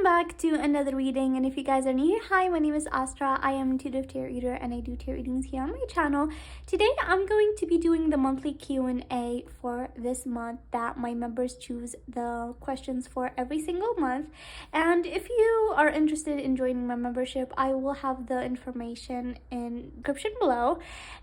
back to another reading, and if you guys are new here, hi, my name is Astra. I am intuitive tarot reader and I do tarot readings here on my channel. Today I'm going to be doing the monthly Q&A for this month that my members choose the questions for every single month. And if you are interested in joining my membership, I will have the information in description below.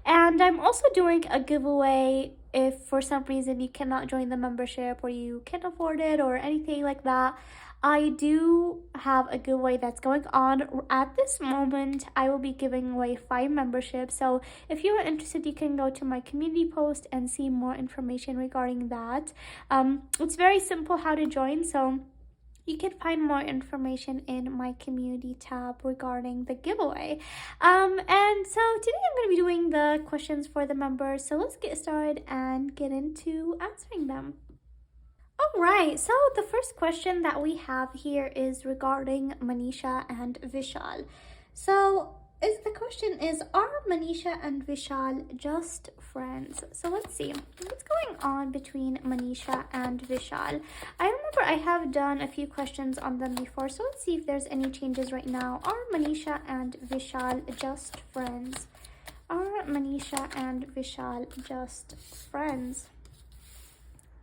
And I'm also doing a giveaway if for some reason you cannot join the membership or you can't afford it or anything like that. I do have a giveaway that's going on at this moment. I will be giving away 5 memberships. So if you are interested, you can go to my community post and see more information regarding that. It's very simple how to join. So you can find more information in my community tab regarding the giveaway. And so today I'm going to be doing the questions for the members. So let's get started and get into answering them. Alright, so the first question that we have here is regarding Manisha and Vishal. So the question is, are Manisha and Vishal just friends? So let's see what's going on between Manisha and Vishal. I remember I have done a few questions on them before, so let's see if there's any changes right now. Are Manisha and Vishal just friends? Are Manisha and Vishal just friends?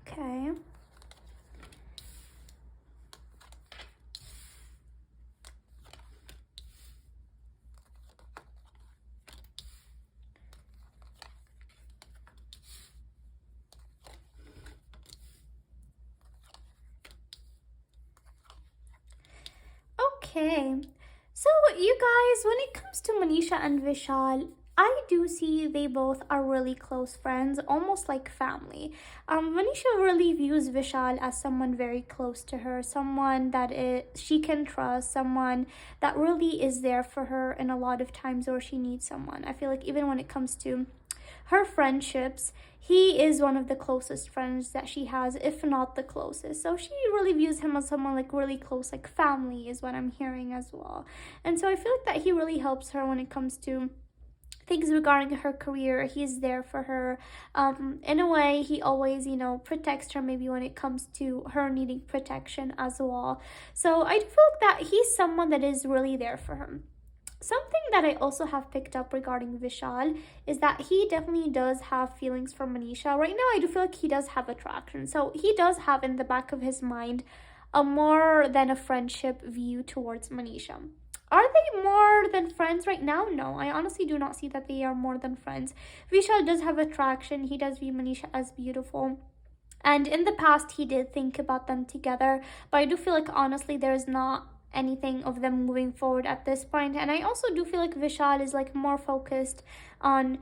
Okay. Okay, so you guys, when it comes to Manisha and Vishal, I do see they both are really close friends, almost like family. Manisha really views Vishal as someone very close to her, someone that she can trust, someone that really is there for her in a lot of times where she needs someone. I feel like even when it comes to her friendships, he is one of the closest friends that she has, if not the closest. So she really views him as someone like really close, like family is what I'm hearing as well. And so I feel like that he really helps her when it comes to things regarding her career. He's there for her. In a way, he always, protects her maybe when it comes to her needing protection as well. So I do feel like that he's someone that is really there for her. Something that I also have picked up regarding Vishal is that he definitely does have feelings for Manisha. Right now, I do feel like he does have attraction. So he does have in the back of his mind a more than a friendship view towards Manisha. Are they more than friends right now? No, I honestly do not see that they are more than friends. Vishal does have attraction. He does view Manisha as beautiful. And in the past, he did think about them together. But I do feel like, honestly, there's not anything of them moving forward at this point. And I also do feel like Vishal is like more focused on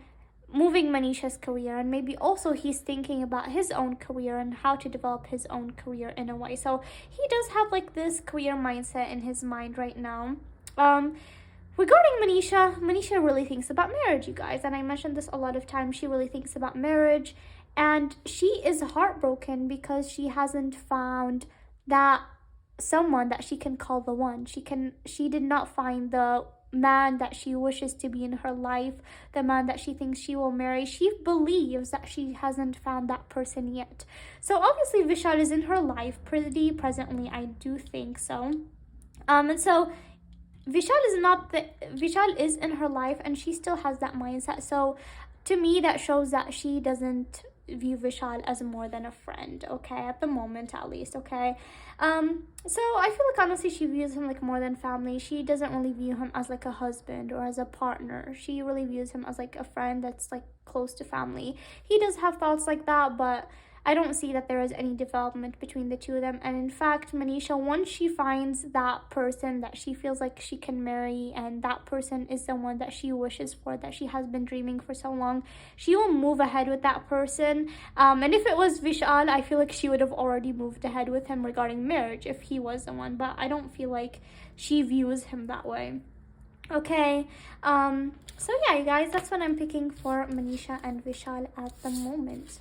moving Manisha's career, and maybe also he's thinking about his own career and how to develop his own career in a way. So he does have like this career mindset in his mind right now. Regarding Manisha really thinks about marriage, you guys, and I mentioned this a lot of times. She really thinks about marriage, and she is heartbroken because she hasn't found that someone that she can call the one. She did not find the man that she wishes to be in her life, the man that she thinks she will marry. She believes that she hasn't found that person yet. So obviously Vishal is in her life pretty presently, I do think so. And so Vishal is in her life and she still has that mindset. So to me, that shows that she doesn't view Vishal as more than a friend, okay, at the moment at least, okay. So I feel like honestly she views him like more than family. She doesn't really view him as like a husband or as a partner. She really views him as like a friend that's like close to family. He does have thoughts like that, but I don't see that there is any development between the two of them. And in fact, Manisha, once she finds that person that she feels like she can marry, and that person is someone that she wishes for, that she has been dreaming for so long, she will move ahead with that person. And if it was Vishal, I feel like she would have already moved ahead with him regarding marriage if he was the one. But I don't feel like she views him that way. Okay, so yeah, you guys, that's what I'm picking for Manisha and Vishal at the moment.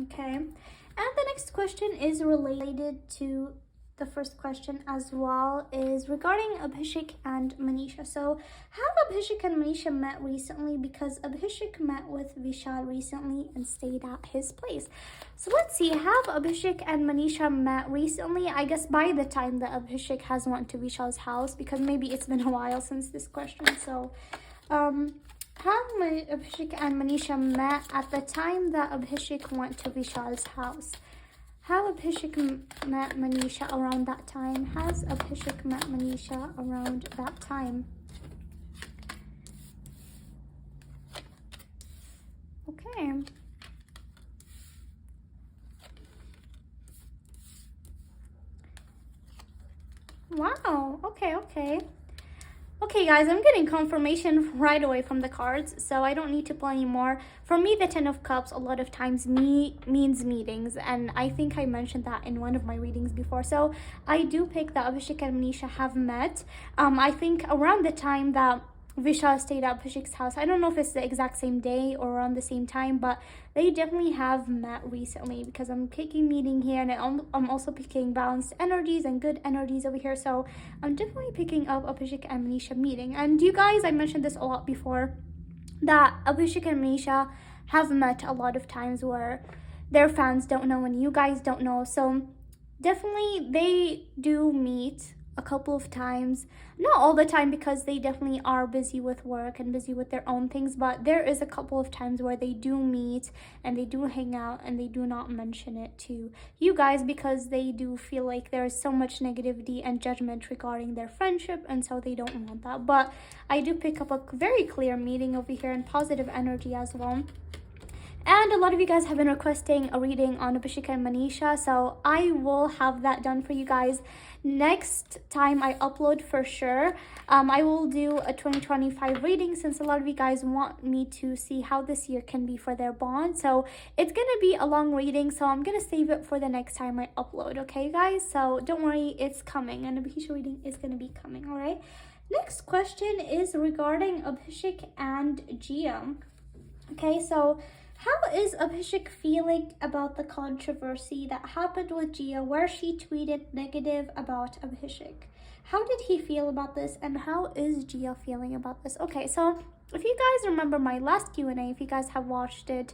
Okay, and the next question is related to the first question as well is regarding Abhishek and Manisha. So, have Abhishek and Manisha met recently? Because Abhishek met with Vishal recently and stayed at his place. So, let's see. Have Abhishek and Manisha met recently? I guess by the time that Abhishek has went to Vishal's house, because maybe it's been a while since this question. So, have Abhishek and Manisha met at the time that Abhishek went to Vishal's house? Have Abhishek met Manisha around that time? Has Abhishek met Manisha around that time? Okay. Wow. Okay. Okay, guys, I'm getting confirmation right away from the cards, so I don't need to play anymore. For me, the Ten of Cups a lot of times means meetings, and I think I mentioned that in one of my readings before. So I do pick that Abhishek and Manisha have met. I think around the time that Vishal stayed at Abhishek's house. I don't know if it's the exact same day or around the same time, but they definitely have met recently because I'm picking meeting here, and I'm also picking balanced energies and good energies over here. So I'm definitely picking up Abhishek and Manisha meeting. And you guys, I mentioned this a lot before, that Abhishek and Manisha have met a lot of times where their fans don't know and you guys don't know. So definitely they do meet a couple of times, not all the time because they definitely are busy with work and busy with their own things, but there is a couple of times where they do meet and they do hang out and they do not mention it to you guys because they do feel like there is so much negativity and judgment regarding their friendship, and so they don't want that. But I do pick up a very clear meeting over here and positive energy as well. And a lot of you guys have been requesting a reading on Abhishek and Manisha, so I will have that done for you guys next time I upload for sure. I will do a 2025 reading since a lot of you guys want me to see how this year can be for their bond. So it's gonna be a long reading, so I'm gonna save it for the next time I upload, okay guys? So don't worry, it's coming, and Abhishek reading is gonna be coming, all right? Next question is regarding Abhishek and Jiya. Okay, so how is Abhishek feeling about the controversy that happened with Jiya where she tweeted negative about Abhishek? How did he feel about this, and how is Jiya feeling about this? Okay, so if you guys remember my last Q&A, if you guys have watched it,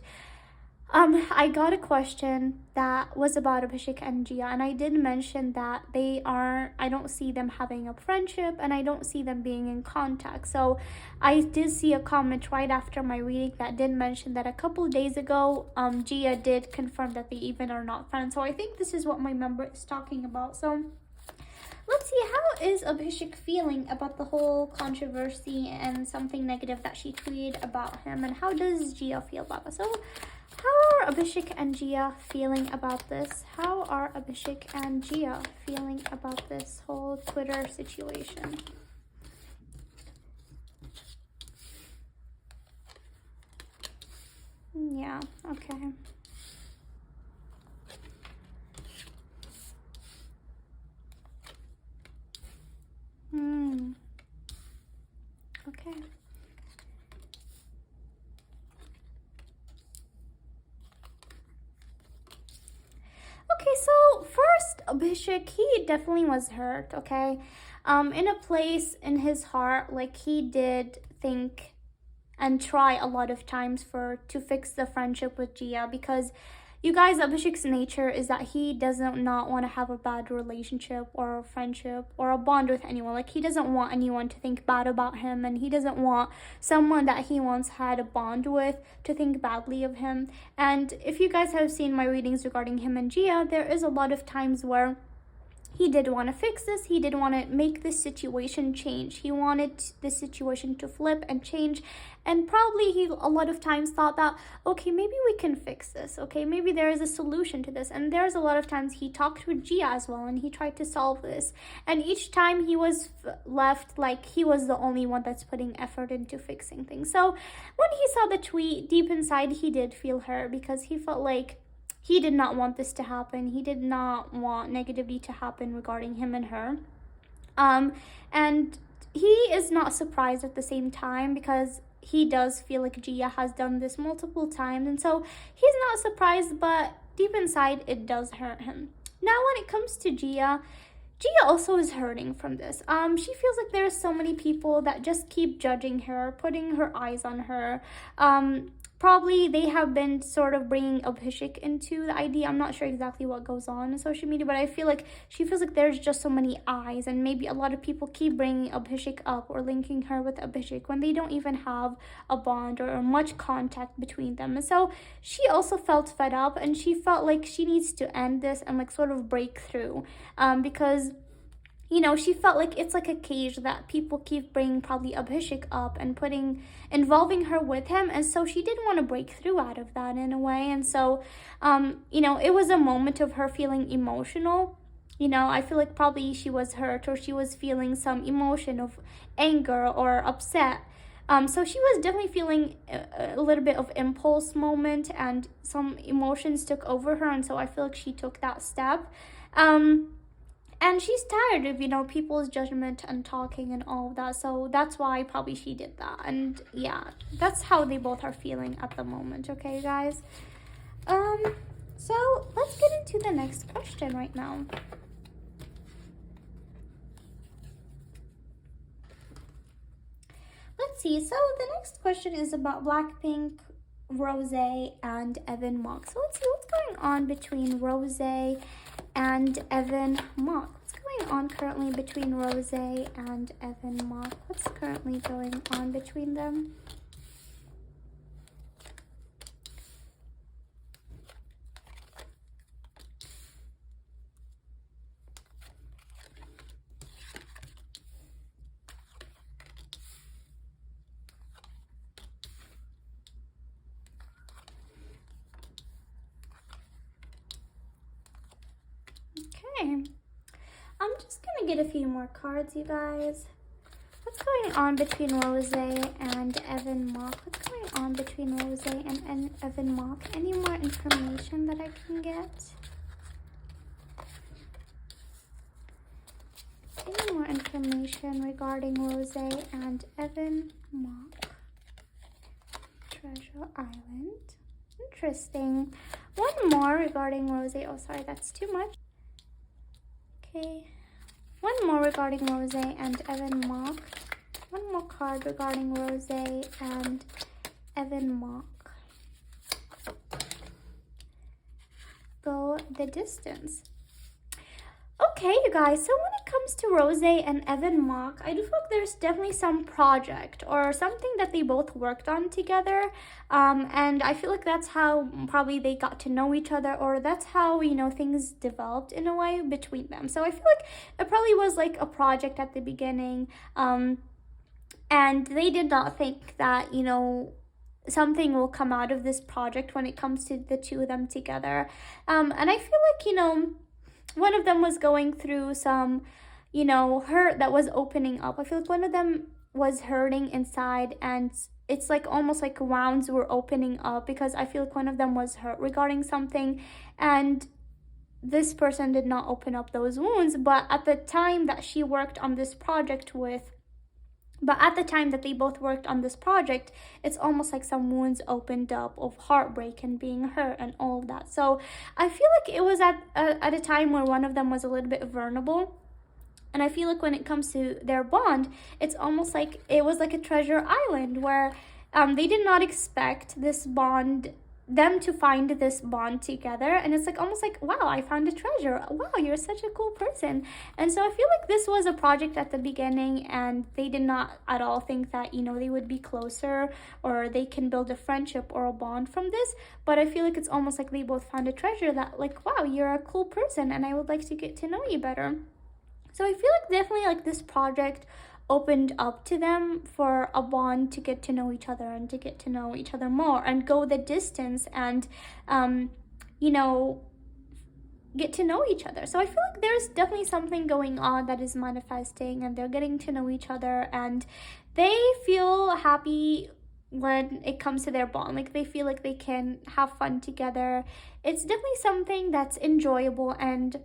I got a question that was about Abhishek and Jiya, and I did mention that I don't see them having a friendship, and I don't see them being in contact. So I did see a comment right after my reading that did mention that a couple days ago, Jiya did confirm that they even are not friends. So I think this is what my member is talking about. So let's see, how is Abhishek feeling about the whole controversy and something negative that she tweeted about him, and how does Jiya feel about it? So how are Abhishek and Jiya feeling about this? How are Abhishek and Jiya feeling about this whole Twitter situation? Yeah, okay. Okay. Okay, so first, Abhishek, he definitely was hurt, okay? In a place in his heart, like he did think and try a lot of times to fix the friendship with Jiya, because you guys, Abhishek's nature is that he doesn't not want to have a bad relationship or a friendship or a bond with anyone. Like he doesn't want anyone to think bad about him, and he doesn't want someone that he once had a bond with to think badly of him. And if you guys have seen my readings regarding him and Jiya, there is a lot of times where he did want to fix this. He did want to make this situation change. He wanted this situation to flip and change. And probably he a lot of times thought that, okay, maybe we can fix this. Okay, maybe there is a solution to this. And there's a lot of times he talked with Jiya as well, and he tried to solve this. And each time he was left like he was the only one that's putting effort into fixing things. So when he saw the tweet, deep inside, he did feel hurt because he felt like he did not want this to happen. He did not want negativity to happen regarding him and her. And he is not surprised at the same time because he does feel like Jiya has done this multiple times. And so he's not surprised, but deep inside, it does hurt him. Now, when it comes to Jiya, Jiya also is hurting from this. She feels like there are so many people that just keep judging her, putting her eyes on her. Probably they have been sort of bringing Abhishek into the idea. I'm not sure exactly what goes on social media, but I feel like she feels like there's just so many eyes, and maybe a lot of people keep bringing Abhishek up or linking her with Abhishek when they don't even have a bond or much contact between them. And so she also felt fed up, and she felt like she needs to end this and like sort of break through, because she felt like it's like a cage that people keep bringing probably Abhishek up and involving her with him. And so she didn't want to break through out of that in a way. And so, it was a moment of her feeling emotional. I feel like probably she was hurt or she was feeling some emotion of anger or upset. So she was definitely feeling a little bit of impulse moment, and some emotions took over her. And so I feel like she took that step. And she's tired of people's judgment and talking and all of that, so that's why probably she did that. And yeah, that's how they both are feeling at the moment. Okay, guys, so let's get into the next question right now. Let's see. So the next question is about Blackpink, Rosé, and Evan Mock. So let's see what's going on between Rosé and Evan Mock. What's going on currently between Rosé and Evan Mock? What's currently going on between them? Okay, I'm just gonna get a few more cards, you guys. What's going on between Rosé and Evan Mock? What's going on between Rosé and Evan Mock? Any more information that I can get? Any more information regarding Rosé and Evan Mock? Treasure Island. Interesting. One more regarding Rosé. Oh, sorry, that's too much. Okay, one more regarding Rosé and Evan Mock. One more card regarding Rosé and Evan Mock. Go the distance. Okay, you guys, so when it comes to Rosé and Evan Mock, I do feel like there's definitely some project or something that they both worked on together. And I feel like that's how probably they got to know each other, or that's how, things developed in a way between them. So I feel like it probably was like a project at the beginning. And they did not think that, something will come out of this project when it comes to the two of them together. And I feel like, one of them was going through some, hurt that was opening up. I feel like one of them was hurting inside, and it's like almost like wounds were opening up, because I feel like one of them was hurt regarding something, and this person did not open up those wounds. But at the time that she worked on this project at the time that they both worked on this project, it's almost like some wounds opened up of heartbreak and being hurt and all of that. So I feel like it was at a time where one of them was a little bit vulnerable. And I feel like when it comes to their bond, it's almost like it was like a treasure island where they did not expect them to find this bond together. And it's like almost like, wow, I found a treasure. Wow, you're such a cool person. And so I feel like this was a project at the beginning, and they did not at all think that, they would be closer or they can build a friendship or a bond from this. But I feel like it's almost like they both found a treasure that, like, wow, you're a cool person and I would like to get to know you better. So I feel like definitely like this project opened up to them for a bond to get to know each other and to get to know each other more and go the distance and get to know each other. So I feel like there's definitely something going on that is manifesting, and they're getting to know each other, and they feel happy when it comes to their bond. Like, they feel like they can have fun together. It's definitely something that's enjoyable and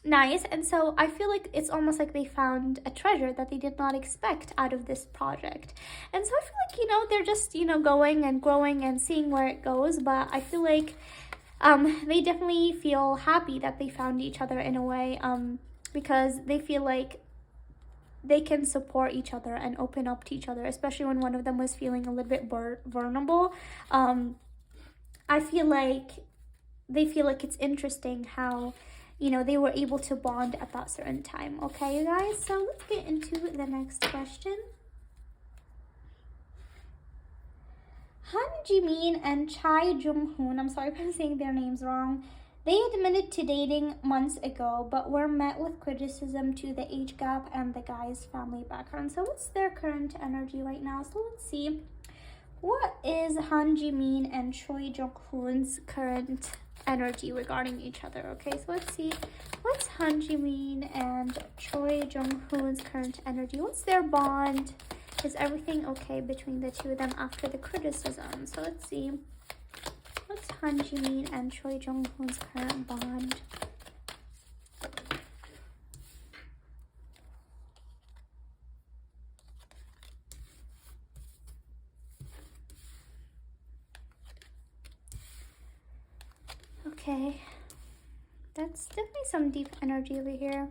nice. And so I feel like it's almost like they found a treasure that they did not expect out of this project. And so I feel like, they're just, going and growing and seeing where it goes. But I feel like they definitely feel happy that they found each other in a way. because they feel like they can support each other and open up to each other, especially when one of them was feeling a little bit vulnerable. I feel like they feel like it's interesting how, you know, they were able to bond at that certain time. Okay, you guys, so let's get into the next question. Jimin and Jung Hoon, I'm sorry if I'm saying their names wrong, they admitted to dating months ago, but were met with criticism to the age gap and the guy's family background. So what's their current energy right now? So let's see. What is Jimin and Jung Hoon's current energy regarding each other? Okay, so let's see. What's Jimin and Jung Hoon's current energy? What's their bond? Is everything okay between the two of them after the criticism? So let's see. What's Jimin and Jung Hoon's current bond? Okay, that's definitely some deep energy over here.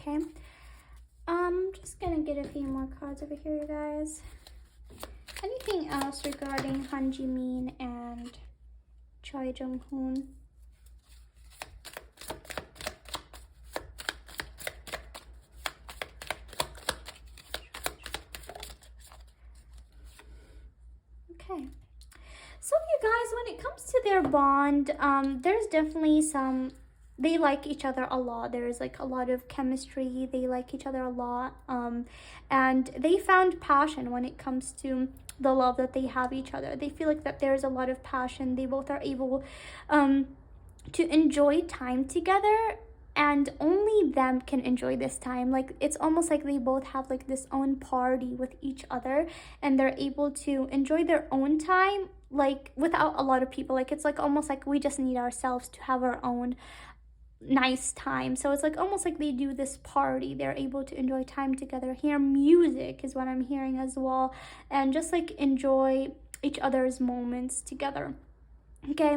Okay. Just gonna get a few more cards over here, you guys. Anything else regarding Jimin and Jung Hoon? Okay. So you guys, when it comes to their bond, there's definitely some, they like each other a lot. There's like a lot of chemistry. They like each other a lot. And they found passion when it comes to the love that they have each other. They feel like that there's a lot of passion. They both are able to enjoy time together, and only them can enjoy this time. Like, it's almost like they both have like this own party with each other, and they're able to enjoy their own time, like without a lot of people. Like, it's like almost like we just need ourselves to have our own nice time. So it's like almost like they do this party. They're able to enjoy time together, hear music is what I'm hearing as well, and just like enjoy each other's moments together. Okay.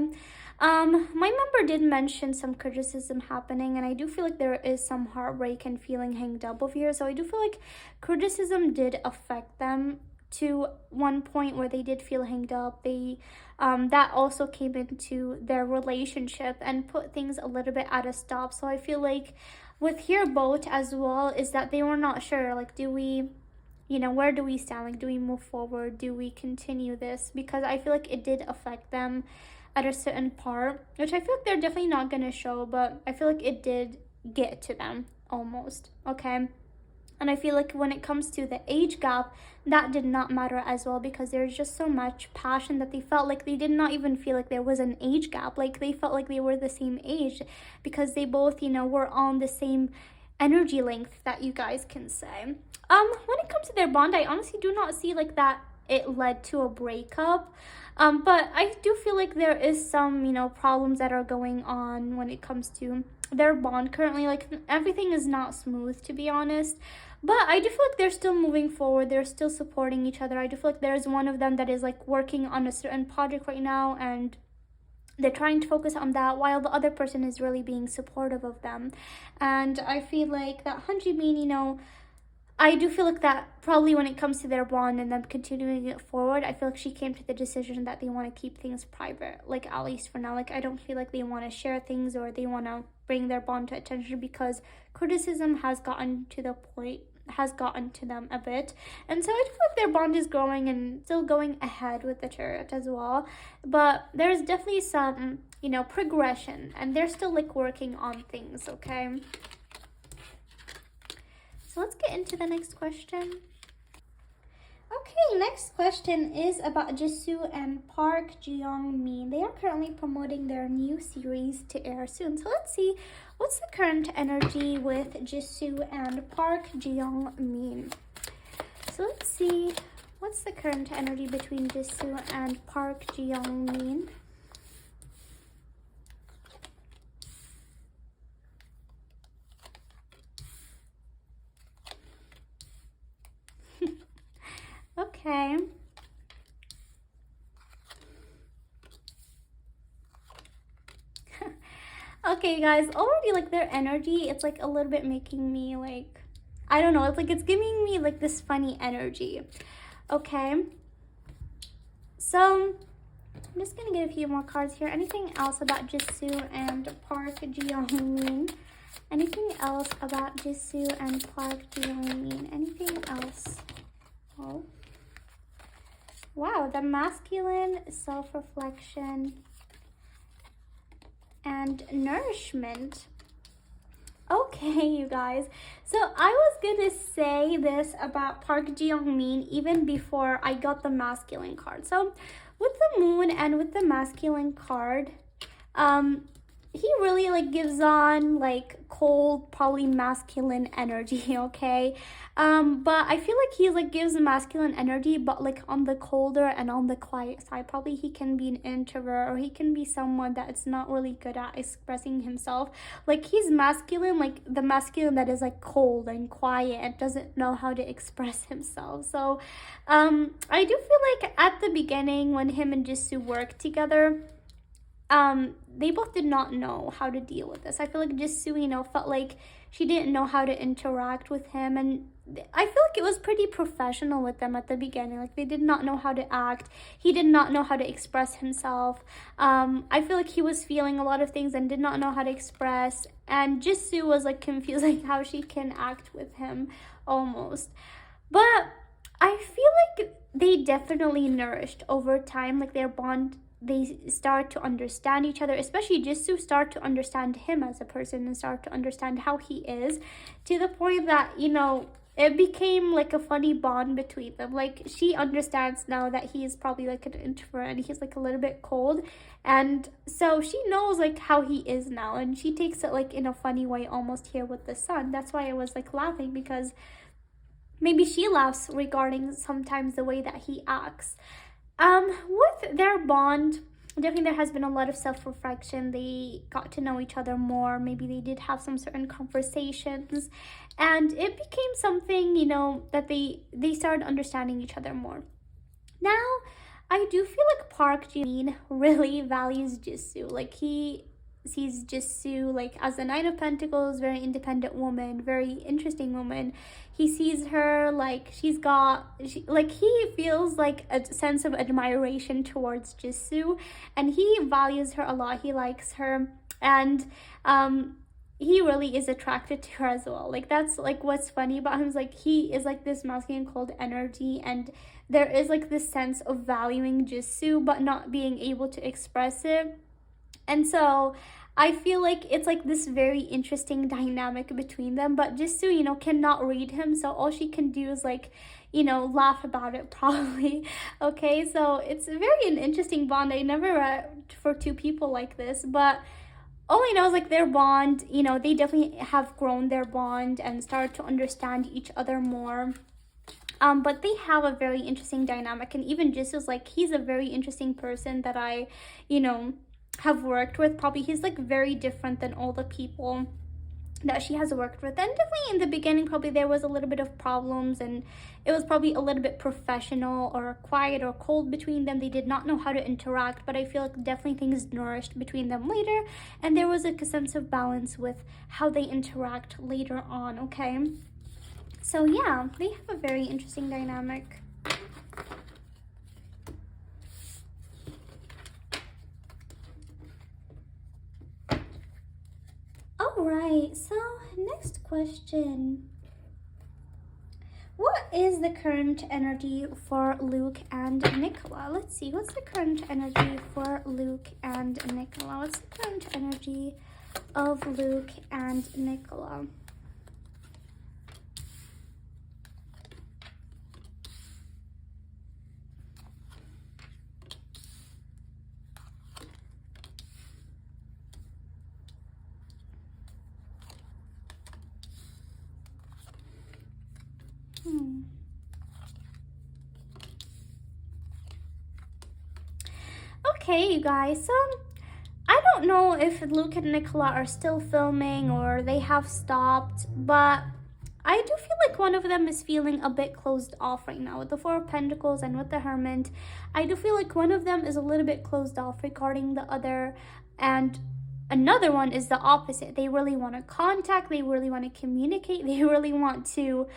My member did mention some criticism happening, and I do feel like there is some heartbreak and feeling hanged up over here. So I do feel like criticism did affect them to one point where they did feel hanged up. They that also came into their relationship and put things a little bit at a stop. So I feel like with here boat as well is that they were not sure, like, do we, you know, where do we stand? Like, do we move forward? Do we continue this? Because I feel like it did affect them at a certain part, which I feel like they're definitely not gonna show, but I feel like it did get to them almost. Okay. And I feel like when it comes to the age gap, that did not matter as well, because there's just so much passion that they felt like they did not even feel like there was an age gap. Like, they felt like they were the same age because they both, you know, were on the same energy length, that you guys can say. When it comes to their bond, I honestly do not see like that it led to a breakup. But I do feel like there is some, you know, problems that are going on when it comes to their bond currently. Like, everything is not smooth, to be honest. But I do feel like they're still moving forward. They're still supporting each other. I do feel like there's one of them that is like working on a certain project right now, and they're trying to focus on that, while the other person is really being supportive of them. And I feel like that Jimin, you know, I do feel like that probably when it comes to their bond and them continuing it forward, I feel like she came to the decision that they want to keep things private, like at least for now. Like, I don't feel like they want to share things or they want to bring their bond to attention, because criticism has gotten to the point, has gotten to them a bit. And so I feel like their bond is growing and still going ahead with the church as well. But there's definitely some, you know, progression, and they're still like working on things. Okay. So let's get into the next question. Okay, next question is about Jisoo and Park Jeong Min. They are currently promoting their new series to air soon. So let's see what's the current energy with Jisoo and Park Jeong Min. So let's see what's the current energy between Jisoo and Park Jeong Min. Okay. Okay, guys, already like their energy, it's like a little bit making me like, I don't know, it's like it's giving me like this funny energy. Okay, so I'm just gonna get a few more cards here. Anything else about Jisoo and Park Jiyoung Min? Anything else about Jisoo and Park Jiyoung Min? Anything else? Oh, wow, the masculine, self-reflection, and nourishment. Okay, you guys. So I was gonna say this about Park Ji-young-min even before I got the masculine card. So with the moon and with the masculine card, he really like gives on like cold, probably masculine energy, okay? But I feel like he like gives masculine energy, but like on the colder and on the quiet side. Probably he can be an introvert, or he can be someone that's not really good at expressing himself. Like he's masculine, like the masculine that is like cold and quiet and doesn't know how to express himself. So I do feel like at the beginning when him and Jisoo worked together, they both did not know how to deal with this. I feel like Jisoo, you know, felt like she didn't know how to interact with him, and I feel like it was pretty professional with them at the beginning. Like they did not know how to act. He did not know how to express himself. I feel like he was feeling a lot of things and did not know how to express, and Jisoo was like confused like how she can act with him almost. But I feel like they definitely nourished over time, like their bond. They start to understand each other, especially Jisoo start to understand him as a person and start to understand how he is, to the point that, you know, it became like a funny bond between them. Like she understands now that he is probably like an introvert and he's like a little bit cold, and so she knows like how he is now, and she takes it like in a funny way almost here with the sun. That's why I was like laughing, because maybe she laughs regarding sometimes the way that he acts. With their bond, definitely there has been a lot of self-reflection. They got to know each other more. Maybe they did have some certain conversations, and it became something, you know, that they started understanding each other more. Now, I do feel like Park Ji-min really values Jisoo. Like he sees Jisoo like as the Knight of Pentacles, very independent woman, very interesting woman. He sees her like like he feels like a sense of admiration towards Jisoo, and he values her a lot. He likes her, and he really is attracted to her as well. Like that's like what's funny about him, is like he is like this masculine cold energy, and there is like this sense of valuing Jisoo but not being able to express it. And so I feel like it's like this very interesting dynamic between them, but Jisoo, you know, cannot read him, so all she can do is like, you know, laugh about it probably. Okay, so it's very an interesting bond. I never read for two people like this, but all I know is like their bond, you know, they definitely have grown their bond and started to understand each other more. But they have a very interesting dynamic, and even Jisoo's like, he's a very interesting person that I, you know, have worked with. Probably he's like very different than all the people that she has worked with, and definitely in the beginning probably there was a little bit of problems, and it was probably a little bit professional or quiet or cold between them. They did not know how to interact, but I feel like definitely things nourished between them later, and there was like a sense of balance with how they interact later on. Okay, so yeah, they have a very interesting dynamic. Alright, so next question. What is the current energy for Luke and Nicola? Let's see, what's the current energy for Luke and Nicola? What's the current energy of Luke and Nicola? Okay, you guys, so I don't know if Luke and Nicola are still filming or they have stopped, but I do feel like one of them is feeling a bit closed off right now with the Four of Pentacles and with the Hermit. I do feel like one of them is a little bit closed off regarding the other, and another one is the opposite. They really want to contact, they really want to communicate, they really want to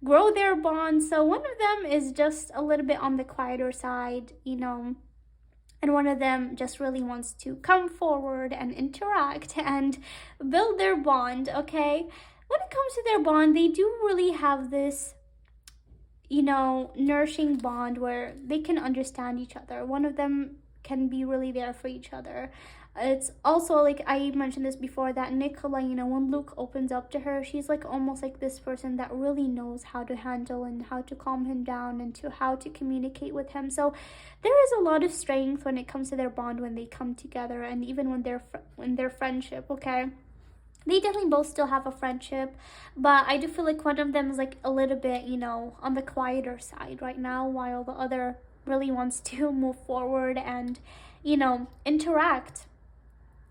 grow their bond. So one of them is just a little bit on the quieter side, and one of them just really wants to come forward and interact and build their bond, okay? When it comes to their bond, they do really have this, nourishing bond where they can understand each other. One of them can be really there for each other. It's also like I mentioned this before, that Nicola, when Luke opens up to her, she's like almost like this person that really knows how to handle and how to calm him down and to how to communicate with him. So there is a lot of strength when it comes to their bond when they come together, and even when they're in their friendship, okay? They definitely both still have a friendship, but I do feel like one of them is like a little bit, on the quieter side right now, while the other really wants to move forward and, interact.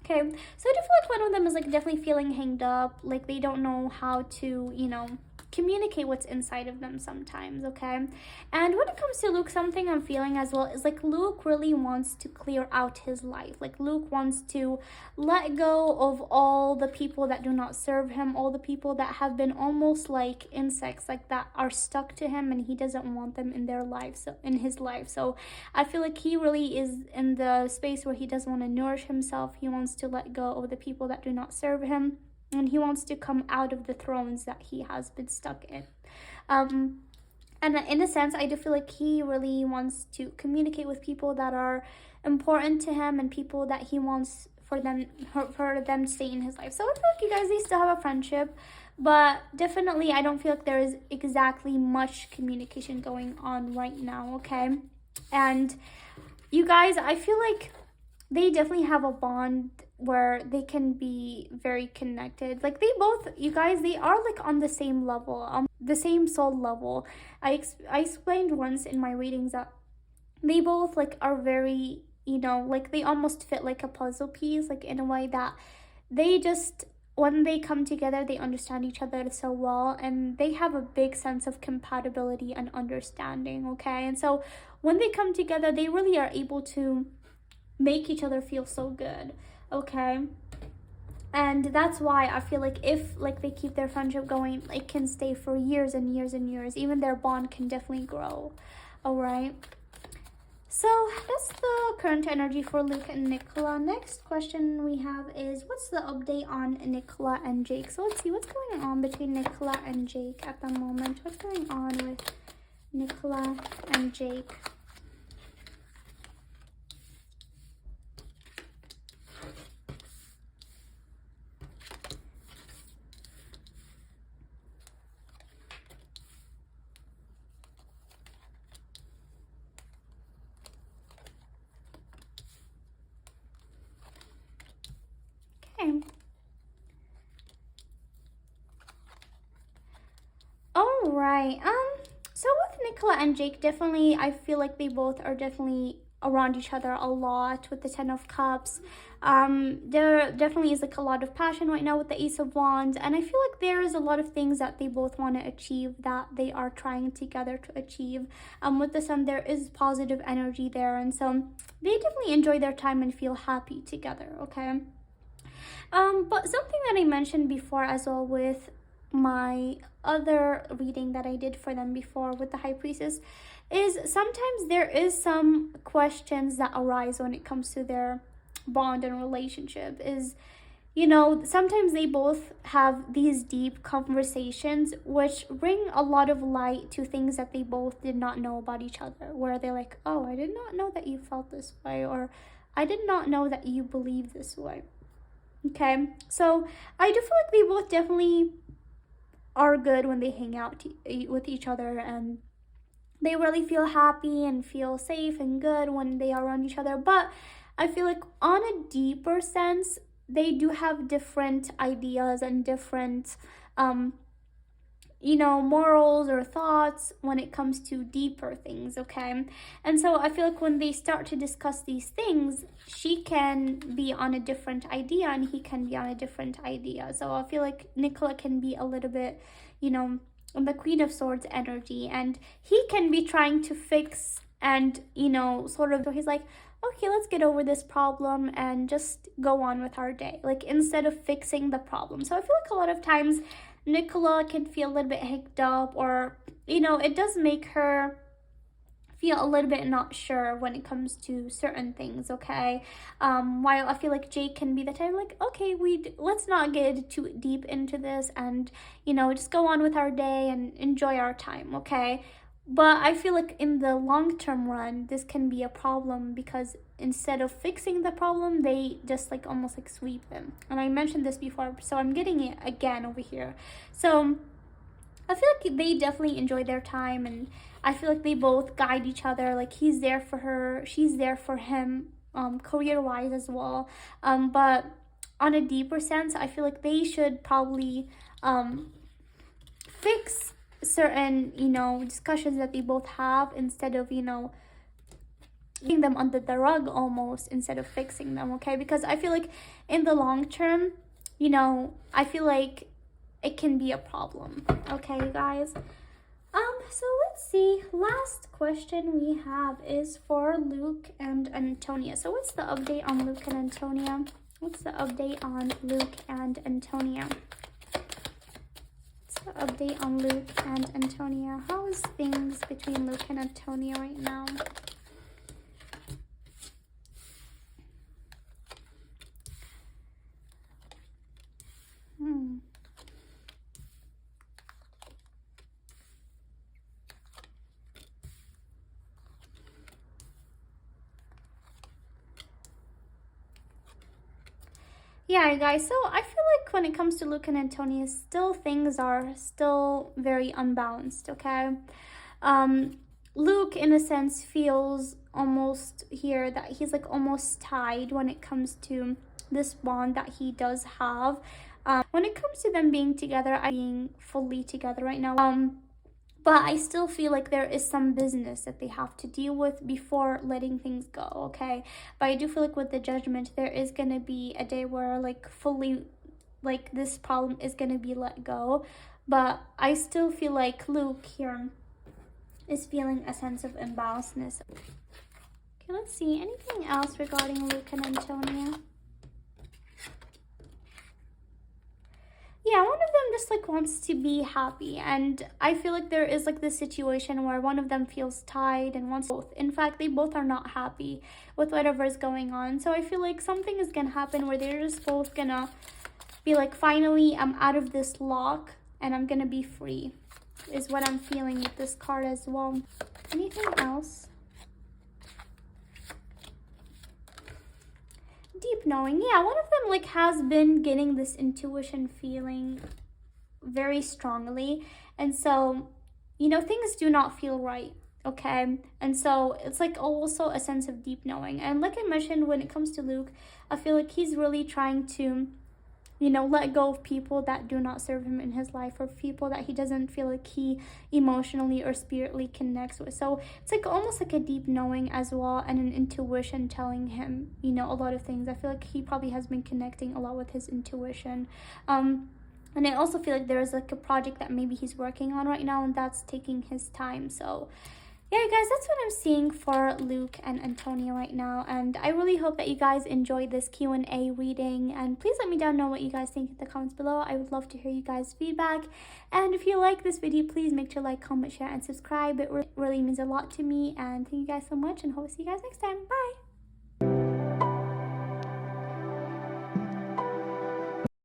Okay, so I do feel like one of them is like definitely feeling hanged up, like they don't know how to, communicate what's inside of them sometimes, okay? And when it comes to Luke, something I'm feeling as well is like Luke really wants to clear out his life. Like Luke wants to let go of all the people that do not serve him, all the people that have been almost like insects, like that are stuck to him, and he doesn't want them in their life, so in his life. So I feel like he really is in the space where he doesn't want to nourish himself. He wants to let go of the people that do not serve him, and he wants to come out of the thrones that he has been stuck in. And in a sense, I do feel like he really wants to communicate with people that are important to him and people that he wants for them to stay in his life. So I feel like you guys, they still have a friendship, but definitely I don't feel like there is exactly much communication going on right now, okay? And you guys, I feel like they definitely have a bond where they can be very connected. Like they both, you guys, they are like on the same level, the same soul level. I explained once in my readings that they both like are very, like they almost fit like a puzzle piece, like in a way that they just, when they come together, they understand each other so well, and they have a big sense of compatibility and understanding, okay? And so when they come together, they really are able to make each other feel so good, okay? And that's why I feel like if like they keep their friendship going, it can stay for years and years and years. Even their bond can definitely grow. All right, so that's the current energy for Luke and Nicola. Next question we have is, what's the update on Nicola and Jake? So let's see what's going on between Nicola and Jake at the moment. What's going on with Nicola and Jake? All right. So with Nicola and Jake, definitely, I feel like they both are definitely around each other a lot with the Ten of Cups. There definitely is like a lot of passion right now with the Ace of Wands, and I feel like there is a lot of things that they both want to achieve that they are trying together to achieve. With the Sun, there is positive energy there, and so they definitely enjoy their time and feel happy together, okay? But something that I mentioned before as well with my other reading that I did for them before with the High Priestess is sometimes there is some questions that arise when it comes to their bond and relationship. Is, sometimes they both have these deep conversations which bring a lot of light to things that they both did not know about each other, where they're like, oh, I did not know that you felt this way, or I did not know that you believe this way. Okay, so I do feel like they both definitely are good when they hang out with each other, and they really feel happy and feel safe and good when they are around each other. But I feel like on a deeper sense, they do have different ideas and different morals or thoughts when it comes to deeper things, okay? And so I feel like when they start to discuss these things, she can be on a different idea and he can be on a different idea. So I feel like Nicola can be a little bit, the Queen of Swords energy, and he can be trying to fix and, so he's like, okay, let's get over this problem and just go on with our day, like instead of fixing the problem. So I feel like a lot of times Nicola can feel a little bit hicked up, or it does make her feel a little bit not sure when it comes to certain things, okay? While I feel like Jake can be the type like, okay, let's not get too deep into this, and just go on with our day and enjoy our time, okay? But I feel like in the long term run, this can be a problem, because instead of fixing the problem, they just like almost like sweep them. And I mentioned this before, so I'm getting it again over here. So I feel like they definitely enjoy their time, and I feel like they both guide each other. Like he's there for her, she's there for him, career-wise as well. But on a deeper sense, I feel like they should probably fix certain, discussions that they both have, instead of, putting them under the rug almost, instead of fixing them, okay? Because I feel like in the long term, I feel like it can be a problem, okay, you guys? So let's see. Last question we have is for Luke and Antonia. So what's the update on Luke and Antonia? What's the update on Luke and Antonia? What's the update on Luke and Antonia? How is things between Luke and Antonia right now? Yeah, guys, so I feel like when it comes to Luke and Antonia, still things are still very unbalanced, okay? Luke, in a sense, feels almost here that he's like almost tied when it comes to this bond that he does have. When it comes to them being together, I'm being fully together right now. But I still feel like there is some business that they have to deal with before letting things go, okay? But I do feel like with the judgment, there is going to be a day where like fully, like this problem is going to be let go. But I still feel like Luke here is feeling a sense of imbalanceness. Okay, let's see. Anything else regarding Luke and Antonia? Yeah, one of them just like wants to be happy, and I feel like there is like this situation where one of them feels tied and wants both. In fact, they both are not happy with whatever is going on. So I feel like something is gonna happen where they're just both gonna be like, finally, I'm out of this lock and I'm gonna be free, is what I'm feeling with this card as well. Anything else? Deep knowing. Yeah, one of them like has been getting this intuition feeling very strongly, and so things do not feel right, okay? And so it's like also a sense of deep knowing. And like I mentioned, when it comes to Luke, I feel like he's really trying to let go of people that do not serve him in his life, or people that he doesn't feel like he emotionally or spiritually connects with. So it's like almost like a deep knowing as well, and an intuition telling him, a lot of things. I feel like he probably has been connecting a lot with his intuition. And I also feel like there is like a project that maybe he's working on right now, and that's taking his time. So yeah, guys, that's what I'm seeing for Luke and Antonia right now. And I really hope that you guys enjoyed this Q&A reading. And please let me know what you guys think in the comments below. I would love to hear you guys' feedback. And if you like this video, please make sure to like, comment, share, and subscribe. It really means a lot to me. And thank you guys so much, and hope to see you guys next time. Bye!